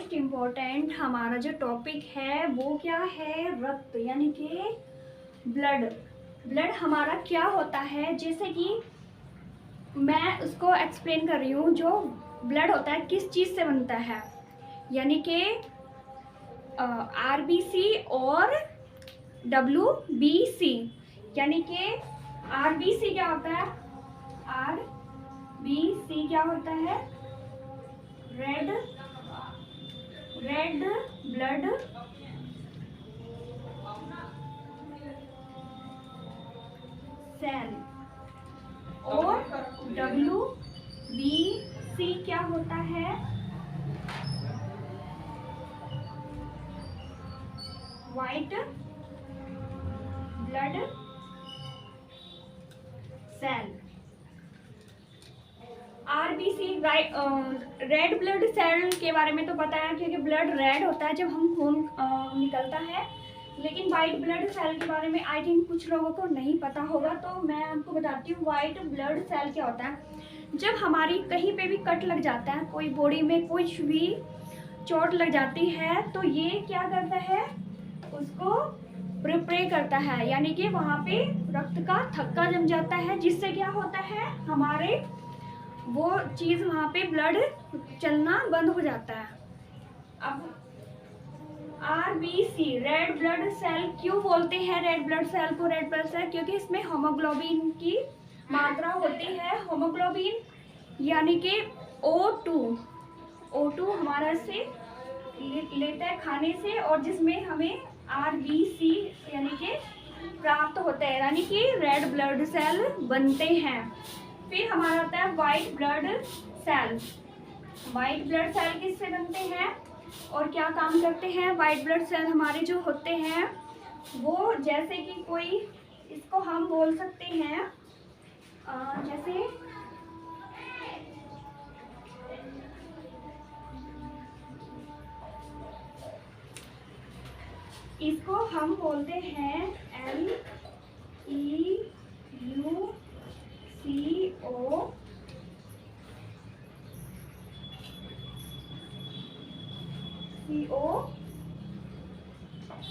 Most important हमारा जो topic है वो क्या है, रक्त यानी कि ब्लड। ब्लड हमारा क्या होता है, जैसे कि मैं उसको एक्सप्लेन कर रही हूँ। जो ब्लड होता है किस चीज़ से बनता है, यानी कि आरबीसी और डब्ल्यूबीसी। यानी कि आरबीसी क्या होता है, आरबीसी क्या होता है, रेड ब्लड सेल। और डब्ल्यूबीसी क्या होता है, white blood cell. RBC red blood cell के बारे में तो पता है, क्योंकि ब्लड रेड होता है जब हम खून निकलता है। लेकिन वाइट ब्लड सेल के बारे में आई थिंक कुछ लोगों को नहीं पता होगा, तो मैं आपको बताती हूँ वाइट ब्लड सेल क्या होता है। जब हमारी कहीं पे भी कट लग जाता है, कोई बॉडी में कुछ भी चोट लग जाती है, तो ये क्या करता है, उसको प्रिपेयर करता है, यानी कि वहाँ पे रक्त का थक्का जम जाता है, जिससे क्या होता है, हमारे वो चीज़ वहाँ पे ब्लड चलना बंद हो जाता है। अब आरबीसी रेड ब्लड सेल क्यों बोलते हैं रेड ब्लड सेल को रेड ब्लड सेल, क्योंकि इसमें होमोग्लोबिन की मात्रा होती है। होमोग्लोबिन यानी कि O2 हमारा से लेता है खाने से, और जिसमें हमें आरबीसी यानी कि प्राप्त होता है, यानी कि रेड ब्लड सेल बनते हैं। फिर हमारा आता है white blood cell. White blood cell किससे बनते हैं और क्या काम करते हैं। वाइट ब्लड सेल हमारे जो होते हैं वो जैसे कि कोई, इसको हम बोल सकते हैं जैसे इसको हम बोलते हैं LEUCO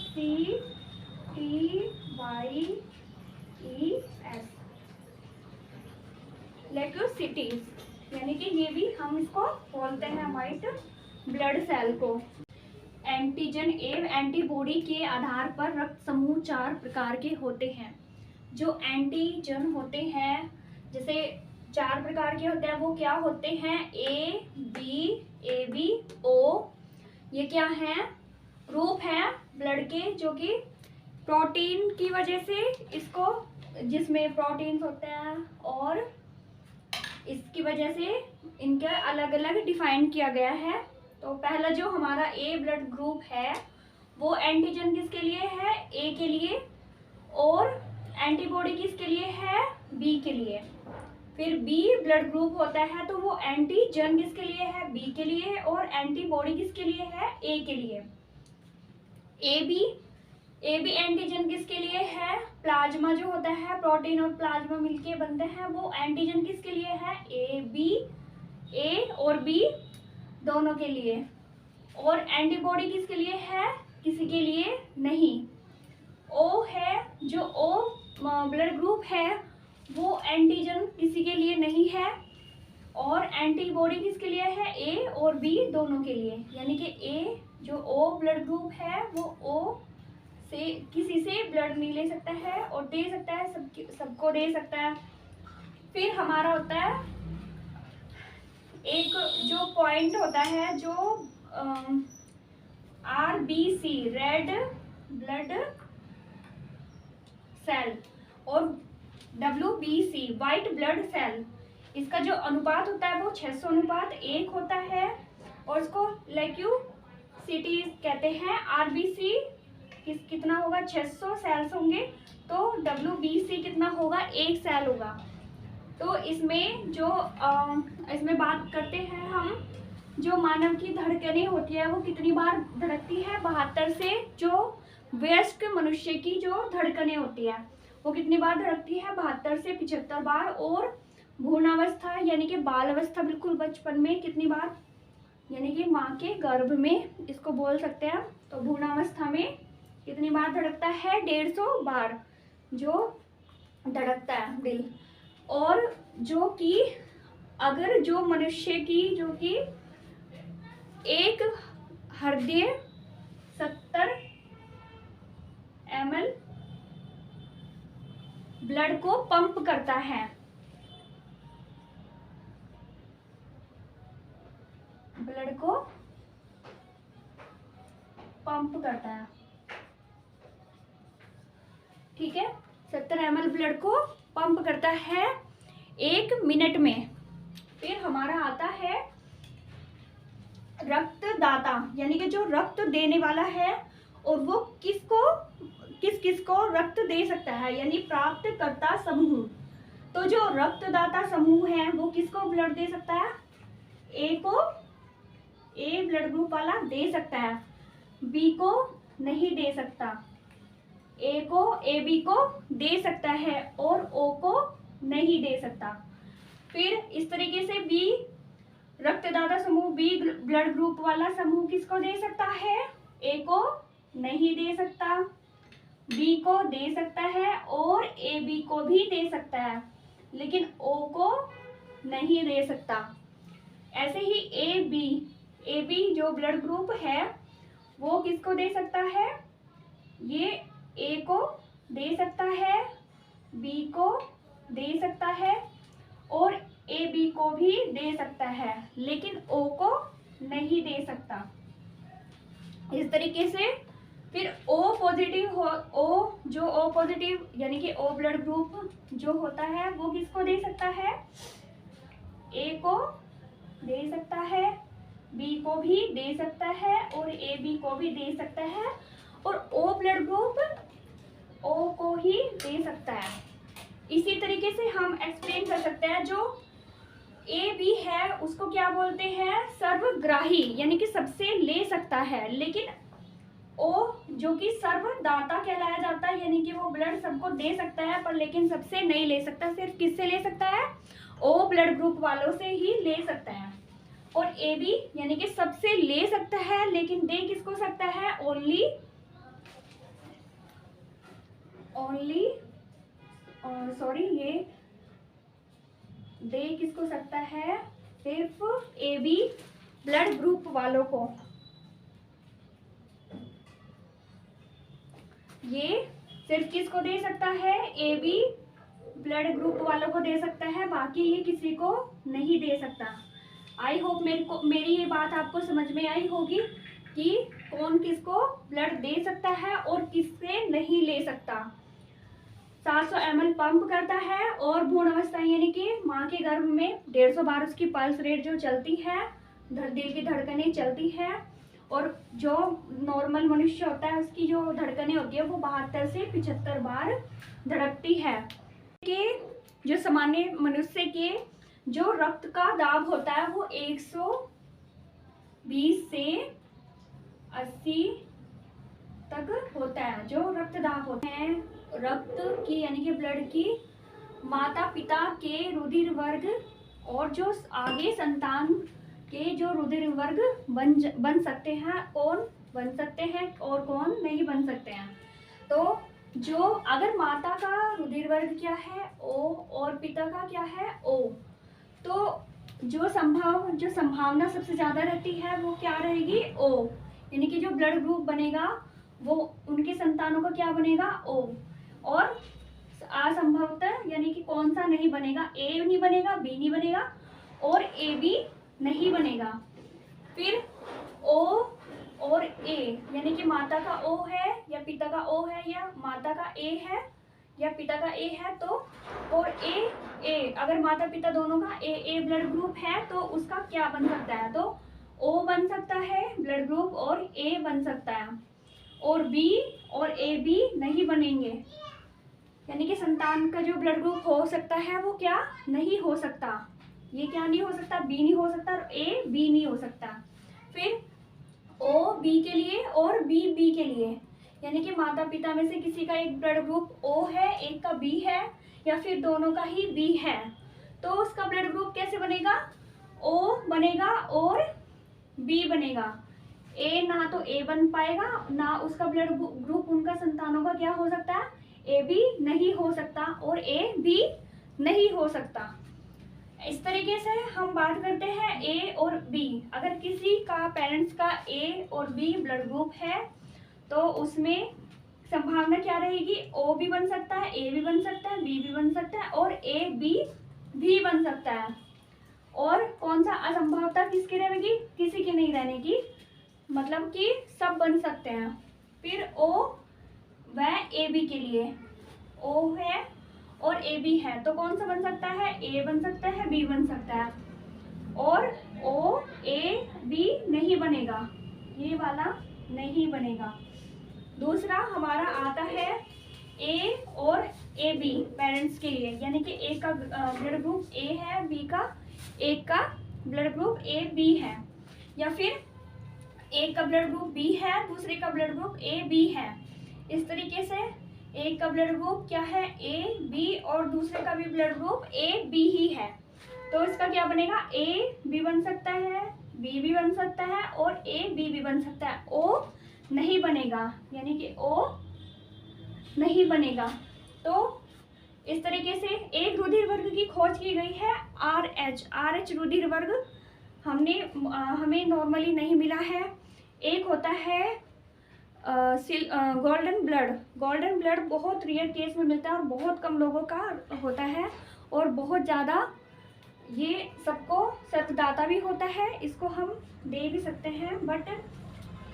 COCTYES लेक्योसिटीज, यानी कि ये भी हम इसको बोलते हैं वाइट ब्लड सेल को। एंटीजन एवं एंटीबॉडी के आधार पर रक्त समूह 4 प्रकार के होते हैं। जो एंटीजन होते हैं, जैसे 4 प्रकार के होते हैं, वो क्या होते हैं, AB O। ये क्या है, ग्रुप है ब्लड के, जो कि प्रोटीन की वजह से इसको, जिसमें प्रोटीन्स होते हैं, और इसकी वजह से इनका अलग अलग डिफाइन किया गया है। तो पहला जो हमारा ए ब्लड ग्रुप है वो एंटीजन किसके लिए है, ए के लिए, और एंटीबॉडी किसके लिए है, बी के लिए। फिर बी ब्लड ग्रुप होता है तो वो एंटीजन किसके लिए है, बी के लिए, और एंटीबॉडी किसके लिए है, ए के लिए। ए बी एंटीजन किसके लिए है, प्लाज्मा जो होता है, प्रोटीन और प्लाज्मा मिलके बनते हैं, वो एंटीजन किसके लिए है, ए और बी दोनों के लिए। और एंटीबॉडी किसके लिए है, किसी के लिए नहीं। ओ है, जो ओ ब्लड ग्रुप है वो एंटीजन किसी के लिए नहीं है, और एंटीबॉडी किसके लिए है, ए और बी दोनों के लिए। यानी कि ए जो ओ ब्लड ग्रुप है वो ओ से किसी से ब्लड नहीं ले सकता है, और दे सकता है, सबको दे सकता है। फिर हमारा होता है एक जो पॉइंट होता है, जो आरबीसी रेड ब्लड सेल, और डब्ल्यूबीसी वाइट ब्लड सेल, इसका जो अनुपात होता है वो 600:1 होता है, और इसको लेक्यूसिटी कहते हैं। आरबीसी कितना होगा, 600 सेल्स होंगे, तो डब्ल्यूबीसी कितना होगा, 1 सेल होगा। तो इसमें जो इसमें बात करते हैं हम, जो मानव की धड़कनें होती है वो कितनी बार धड़कती है, 72 से। जो वयस्क मनुष्य की जो धड़कनें होती है वो कितनी बार धड़कती है, 72 से 75 बार। और भ्रूणावस्था यानी कि बाल अवस्था, बिल्कुल बचपन में, कितनी बार यानी कि माँ के गर्भ में इसको बोल सकते हैं। तो भ्रूणावस्था में कितनी बार धड़कता है? 150 बार जो धड़कता है दिल। और जो कि अगर जो मनुष्य की जो कि एक हृदय 70 ml ब्लड को पंप करता है, ब्लड को पंप करता है, ठीक है। 70 ml ब्लड को पंप करता है 1 मिनट में। फिर हमारा आता है रक्तदाता, यानी कि जो रक्त देने वाला है, और वो किसको किस किस को रक्त दे सकता है, यानी प्राप्तकर्ता समूह। तो जो रक्तदाता समूह है वो किसको ब्लड दे सकता है? ए को, ए ब्लड ग्रुप वाला दे सकता है, बी को नहीं दे सकता, ए को, ए बी को दे सकता है और ओ को नहीं दे सकता। फिर इस तरीके से बी रक्तदाता समूह, बी ब्लड ग्रुप वाला समूह किसको दे सकता है? ए को नहीं दे सकता, बी को दे सकता है और ए बी को भी दे सकता है, लेकिन ओ को नहीं दे सकता। ऐसे ही ए बी जो ब्लड ग्रुप है वो किसको दे सकता है? ये ए को दे सकता है, बी को दे सकता है और ए बी को भी दे सकता है, लेकिन ओ को नहीं दे सकता। इस तरीके से फिर ओ पॉजिटिव हो, ओ जो ओ पॉजिटिव यानी कि ओ ब्लड ग्रुप जो होता है वो किसको दे सकता है? ए को दे सकता है, बी को भी दे सकता है और ए बी को भी दे सकता है, और ओ ब्लड ग्रुप ओ को ही दे सकता है। इसी तरीके से हम एक्सप्लेन कर सकते हैं, जो ए बी है उसको क्या बोलते हैं? सर्वग्राही, यानी कि सबसे ले सकता है, लेकिन ओ जो कि सर्वदाता कहलाया जाता है, यानी कि वो ब्लड सबको दे सकता है पर लेकिन सबसे नहीं ले सकता। सिर्फ किससे ले सकता है? ओ ब्लड ग्रुप वालों से ही ले सकता है। और ए बी यानी कि सबसे ले सकता है लेकिन दे किसको सकता है? ओनली ये दे किसको सकता है? सिर्फ ए बी ब्लड ग्रुप वालों को। ये सिर्फ किसको दे सकता है? ए बी ब्लड ग्रुप वालों को दे सकता है, बाकी ये किसी को नहीं दे सकता। आई होप मेरी ये बात आपको समझ में आई होगी कि कौन किसको ब्लड दे सकता है और किससे नहीं ले सकता। 700 ml पंप करता है और भ्रूण अवस्था यानी कि माँ के गर्भ में 150 बार उसकी पल्स रेट जो चलती है, दिल की धड़कनें चलती है, और जो नॉर्मल मनुष्य होता है उसकी जो धड़कनें होती है वो 72 से 75 बार धड़कती है। कि जो सामान्य मनुष्य के जो रक्त का दाब होता है वो 120 से 80 तक होता है। जो रक्त दाब होते हैं रक्त की यानी कि ब्लड की माता पिता के रुधिर वर्ग और जो आगे संतान के जो रुधिर वर्ग बन सकते हैं, कौन बन सकते हैं और कौन नहीं बन सकते हैं। तो जो अगर माता का रुधिर वर्ग क्या है? ओ, और पिता का क्या है? ओ, तो जो संभावना सबसे ज़्यादा रहती है वो क्या रहेगी? ओ, यानी कि जो ब्लड ग्रुप बनेगा वो उनके संतानों का क्या बनेगा? ओ। और असंभवतः यानी कि कौन सा नहीं बनेगा? ए नहीं बनेगा, बी नहीं बनेगा और ए बी नहीं बनेगा। फिर ओ और ए यानी कि माता का ओ है या पिता का ओ है या माता का ए है या पिता का ए है, तो और ए अगर माता पिता दोनों का ए ब्लड ग्रुप है तो उसका क्या बन सकता है? तो ओ बन सकता है ब्लड ग्रुप और ए बन सकता है, और बी और ए बी नहीं बनेंगे। यानी कि संतान का जो ब्लड ग्रुप हो सकता है वो क्या नहीं हो सकता? ये क्या नहीं हो सकता? बी नहीं हो सकता और ए बी नहीं हो सकता। फिर ओ बी के लिए और बी बी के लिए, यानी कि माता पिता में से किसी का एक ब्लड ग्रुप ओ है, एक का बी है, या फिर दोनों का ही बी है, तो उसका ब्लड ग्रुप कैसे बनेगा? ओ बनेगा और बी बनेगा। ए ना तो ए बन पाएगा, ना उसका ब्लड ग्रुप उनका संतानों का क्या हो सकता है, ए बी नहीं हो सकता और ए बी नहीं हो सकता। इस तरीके से हम बात करते हैं ए और बी। अगर किसी का पेरेंट्स का ए और बी ब्लड ग्रुप है तो उसमें संभावना क्या रहेगी, ओ भी बन सकता है, ए भी बन सकता है, बी भी बन सकता है और ए बी भी बन सकता है। और कौन सा असंभवता किसकी रहेगी, किसी की नहीं रहने की, मतलब कि सब बन सकते हैं। फिर ओ व ए बी के लिए ओ है और ए बी है तो कौन सा बन सकता है, ए बन सकता है, बी बन सकता है और ओ ए बी नहीं बनेगा, ये वाला नहीं बनेगा। दूसरा हमारा आता है ए और ए बी पेरेंट्स के लिए, यानी कि एक का ब्लड ग्रुप ए है, बी का एक का ब्लड ग्रुप ए बी है, या फिर एक का ब्लड ग्रुप बी है, दूसरे का ब्लड ग्रुप ए बी है। इस तरीके से एक का ब्लड ग्रुप क्या है, ए बी और दूसरे का भी ब्लड ग्रुप ए बी ही है तो इसका क्या बनेगा, ए बी बन सकता है, बी भी बन सकता है और ए बी भी बन सकता है, ओ नहीं बनेगा, यानी कि ओ नहीं बनेगा। तो इस तरीके से एक रुधिर वर्ग की खोज की गई है RH रुधिर वर्ग हमें नॉर्मली नहीं मिला है। एक होता है गोल्डन ब्लड बहुत रेयर केस में मिलता है और बहुत कम लोगों का होता है और बहुत ज़्यादा ये सबको सतदाता भी होता है, इसको हम दे भी सकते हैं, बट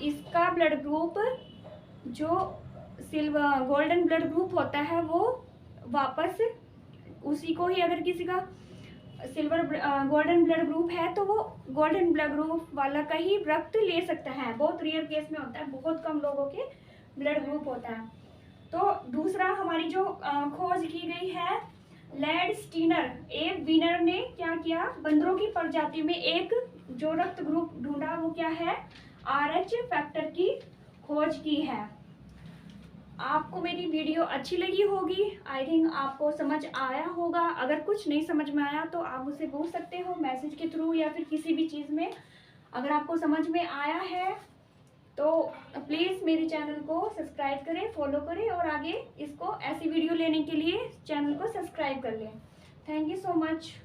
इसका ब्लड ग्रुप जो गोल्डन ब्लड ग्रुप होता है वो वापस उसी को ही, अगर किसी का गोल्डन ब्लड ग्रुप है तो वो गोल्डन ब्लड ग्रुप वाला का ही रक्त ले सकता है, बहुत रेयर केस में होता है, बहुत कम लोगों के ब्लड ग्रुप होता है। तो दूसरा हमारी जो खोज की गई है लैंडस्टीनर ए विनर ने क्या किया, बंदरों की प्रजाति में एक जो रक्त ग्रुप ढूंढा वो क्या है, RH फैक्टर की खोज की है। आपको मेरी वीडियो अच्छी लगी होगी, आई थिंक आपको समझ आया होगा। अगर कुछ नहीं समझ में आया तो आप मुझसे पूछ सकते हो मैसेज के थ्रू या फिर किसी भी चीज़ में। अगर आपको समझ में आया है तो प्लीज़ मेरे चैनल को सब्सक्राइब करें, फॉलो करें और आगे इसको ऐसी वीडियो लेने के लिए चैनल को सब्सक्राइब कर लें। Thank you so much.